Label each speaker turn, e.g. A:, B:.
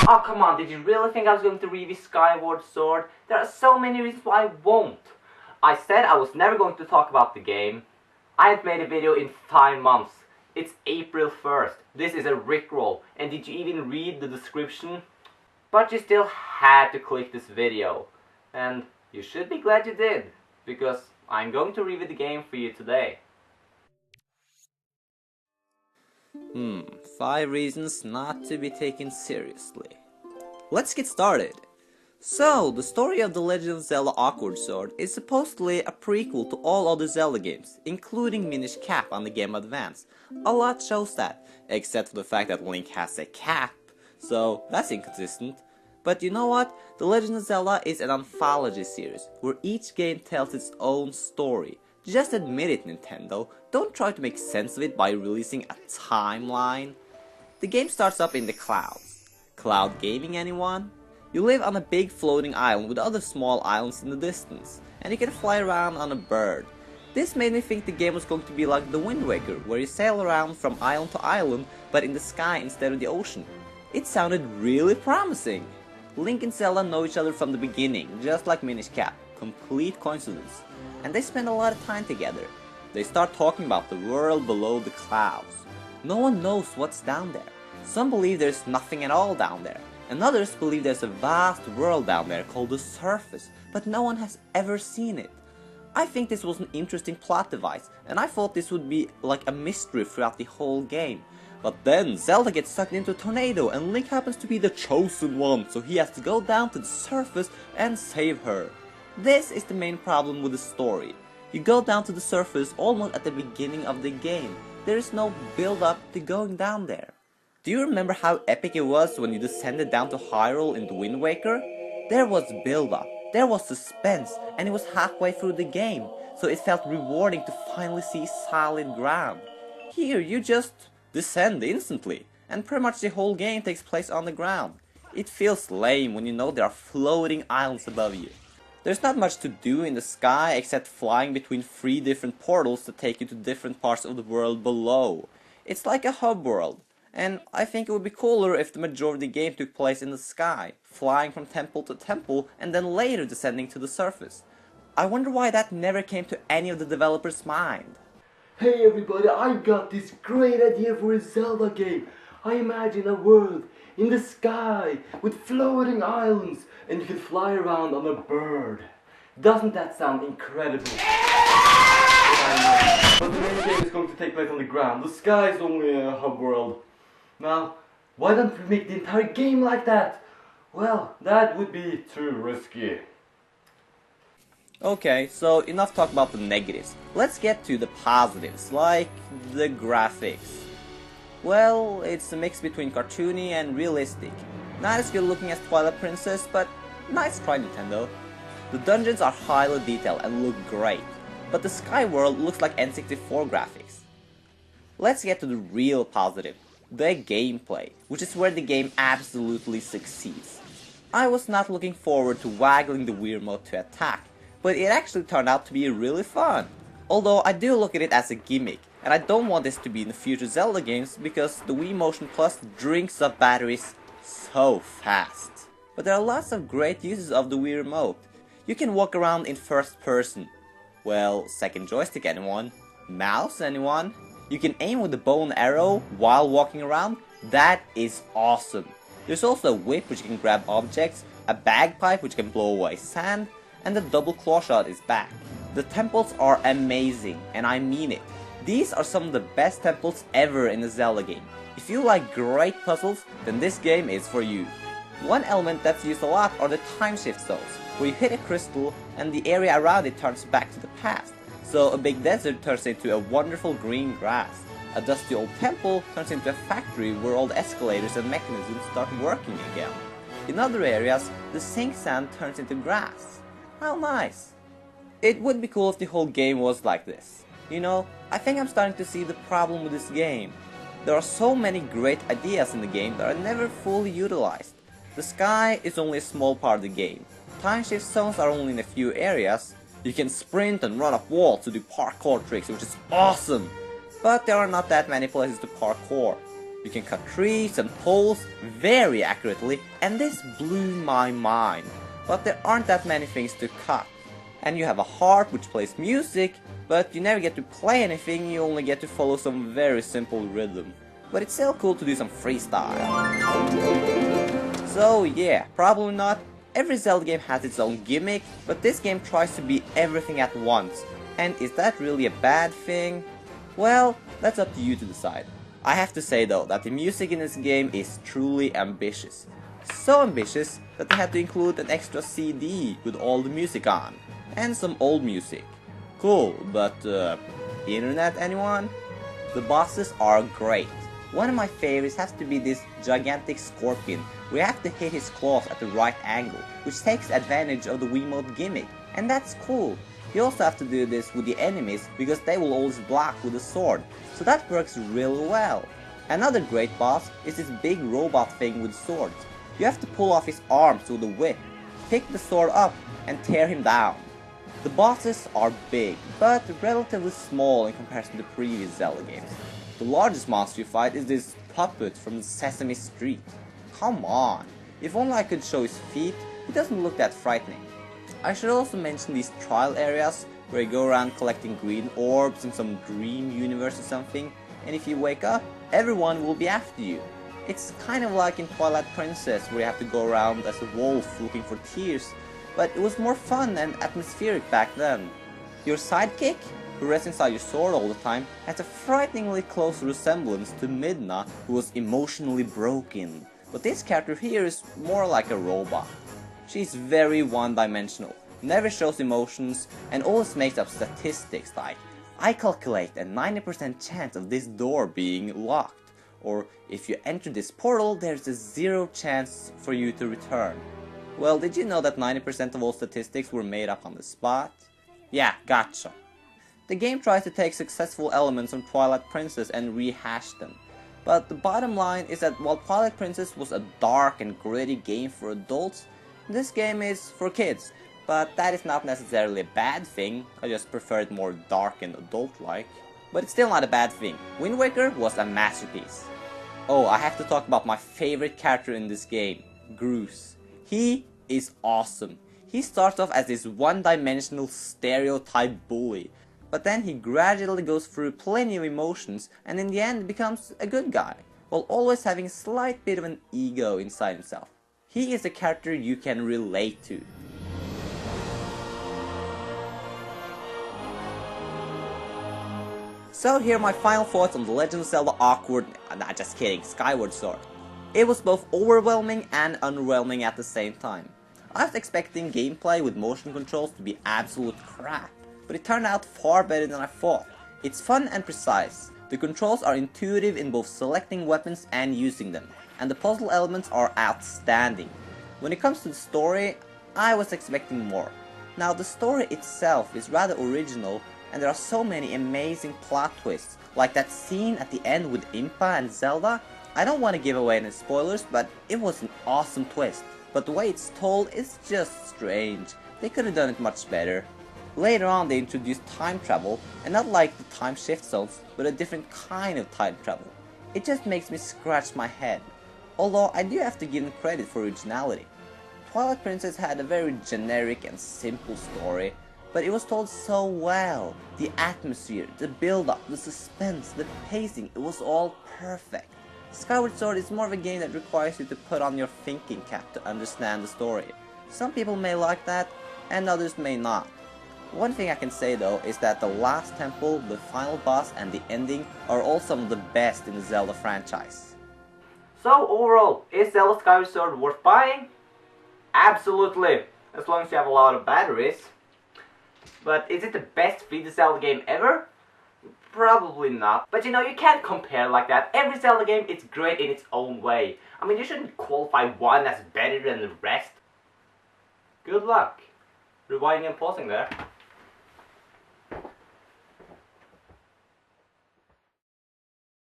A: Oh come on, did you really think I was going to review Skyward Sword? There are so many reasons why I won't. I said I was never going to talk about the game. I haven't made a video in 5 months. It's April 1st. This is a rickroll. And did you even read the description? But you still had to click this video. And you should be glad you did, because I'm going to review the game for you today. 5 reasons not to be taken seriously. Let's get started. So, the story of The Legend of Zelda Skyward Sword is supposedly a prequel to all other Zelda games, including Minish Cap on the Game Advance. A lot shows that, except for the fact that Link has a cap, so that's inconsistent. But you know what? The Legend of Zelda is an anthology series, where each game tells its own story. Just admit it, Nintendo. Don't try to make sense of it by releasing a timeline. The game starts up in the clouds. Cloud gaming, anyone? You live on a big floating island with other small islands in the distance, and you can fly around on a bird. This made me think the game was going to be like the Wind Waker, where you sail around from island to island, but in the sky instead of the ocean. It sounded really promising. Link and Zelda know each other from the beginning, just like Minish Cap. Complete coincidence. And they spend a lot of time together. They start talking about the world below the clouds. No one knows what's down there. Some believe there's nothing at all down there, and others believe there's a vast world down there called the surface, but no one has ever seen it. I think this was an interesting plot device, and I thought this would be like a mystery throughout the whole game. But then Zelda gets sucked into a tornado and Link happens to be the chosen one, so he has to go down to the surface and save her. This is the main problem with the story. You go down to the surface almost at the beginning of the game. There is no build up to going down there. Do you remember how epic it was when you descended down to Hyrule in the Wind Waker? There was build up, there was suspense, and it was halfway through the game, so it felt rewarding to finally see solid ground. Here you just descend instantly, and pretty much the whole game takes place on the ground. It feels lame when you know there are floating islands above you. There's not much to do in the sky except flying between 3 different portals to take you to different parts of the world below. It's like a hub world, and I think it would be cooler if the majority of the game took place in the sky, flying from temple to temple and then later descending to the surface. I wonder why that never came to any of the developers' mind.
B: Hey everybody, I got this great idea for a Zelda game. I imagine a world in the sky with floating islands and you can fly around on a bird. Doesn't that sound incredible? But the main game is going to take place on the ground. The sky is only a hub world. Now, why don't we make the entire game like that? Well, that would be too risky.
A: Okay, so enough talk about the negatives. Let's get to the positives, like the graphics. Well, it's a mix between cartoony and realistic. Not as good looking as Twilight Princess, but nice try, Nintendo. The dungeons are highly detailed and look great, but the sky world looks like N64 graphics. Let's get to the real positive, the gameplay, which is where the game absolutely succeeds. I was not looking forward to waggling the Wii remote to attack, but it actually turned out to be really fun. Although I do look at it as a gimmick, and I don't want this to be in the future Zelda games because the Wii Motion Plus drinks up batteries so fast. But there are lots of great uses of the Wii remote. You can walk around in first person. Well, second joystick anyone? Mouse anyone? You can aim with the bow and arrow while walking around. That is awesome. There's also a whip which can grab objects, a bagpipe which can blow away sand, and the double claw shot is back. The temples are amazing, and I mean it. These are some of the best temples ever in a Zelda game. If you like great puzzles, then this game is for you. One element that's used a lot are the time shift zones, where you hit a crystal and the area around it turns back to the past. So a big desert turns into a wonderful green grass. A dusty old temple turns into a factory where all the escalators and mechanisms start working again. In other areas, the sink sand turns into grass. How nice! It would be cool if the whole game was like this. You know, I think I'm starting to see the problem with this game. There are so many great ideas in the game that are never fully utilized. The sky is only a small part of the game. Time shift zones are only in a few areas. You can sprint and run up walls to do parkour tricks, which is awesome! But there are not that many places to parkour. You can cut trees and poles very accurately, and this blew my mind. But there aren't that many things to cut. And you have a harp which plays music, but you never get to play anything, you only get to follow some very simple rhythm. But it's still cool to do some freestyle. So yeah, probably not. Every Zelda game has its own gimmick, but this game tries to be everything at once. And is that really a bad thing? Well, that's up to you to decide. I have to say though, that the music in this game is truly ambitious. So ambitious that they had to include an extra CD with all the music on. And some old music. Cool, but internet anyone? The bosses are great. One of my favorites has to be this gigantic scorpion, where you have to hit his claws at the right angle, which takes advantage of the Wiimote gimmick, and that's cool. You also have to do this with the enemies, because they will always block with a sword, so that works really well. Another great boss is this big robot thing with swords. You have to pull off his arms with a whip, pick the sword up, and tear him down. The bosses are big, but relatively small in comparison to previous Zelda games. The largest monster you fight is this puppet from Sesame Street. Come on, if only I could show his feet, he doesn't look that frightening. I should also mention these trial areas, where you go around collecting green orbs in some dream universe or something, and if you wake up, everyone will be after you. It's kind of like in Twilight Princess, where you have to go around as a wolf looking for tears, but it was more fun and atmospheric back then. Your sidekick, who rests inside your sword all the time, has a frighteningly close resemblance to Midna, who was emotionally broken. But this character here is more like a robot. She's very one-dimensional, never shows emotions, and always makes up statistics like, I calculate a 90% chance of this door being locked, or if you enter this portal, there's a 0 chance for you to return. Well, did you know that 90% of all statistics were made up on the spot? Yeah, gotcha. The game tries to take successful elements from Twilight Princess and rehash them. But the bottom line is that while Twilight Princess was a dark and gritty game for adults, this game is for kids. But that is not necessarily a bad thing, I just prefer it more dark and adult-like. But it's still not a bad thing. Wind Waker was a masterpiece. Oh, I have to talk about my favorite character in this game, Groose. He is awesome. He starts off as this one-dimensional stereotype bully, but then he gradually goes through plenty of emotions and in the end becomes a good guy, while always having a slight bit of an ego inside himself. He is a character you can relate to. So here are my final thoughts on The Legend of Zelda Nah, just kidding, Skyward Sword. It was both overwhelming and underwhelming at the same time. I was expecting gameplay with motion controls to be absolute crap, but it turned out far better than I thought. It's fun and precise, the controls are intuitive in both selecting weapons and using them, and the puzzle elements are outstanding. When it comes to the story, I was expecting more. Now the story itself is rather original, and there are so many amazing plot twists, like that scene at the end with Impa and Zelda. I don't want to give away any spoilers, but it was an awesome twist. But the way it's told is just strange. They could have done it much better. Later on they introduced time travel, and not like the time shift zones, but a different kind of time travel. It just makes me scratch my head. Although I do have to give them credit for originality. Twilight Princess had a very generic and simple story, but it was told so well. The atmosphere, the build-up, the suspense, the pacing, it was all perfect. Skyward Sword is more of a game that requires you to put on your thinking cap to understand the story. Some people may like that, and others may not. One thing I can say though is that the last temple, the final boss, and the ending are all some of the best in the Zelda franchise. So overall, is Zelda Skyward Sword worth buying? Absolutely, as long as you have a lot of batteries. But is it the best 3D Zelda game ever? Probably not. But you know, you can't compare like that. Every Zelda game is great in its own way. I mean, you shouldn't qualify one as better than the rest. Good luck. Rewinding and pausing there.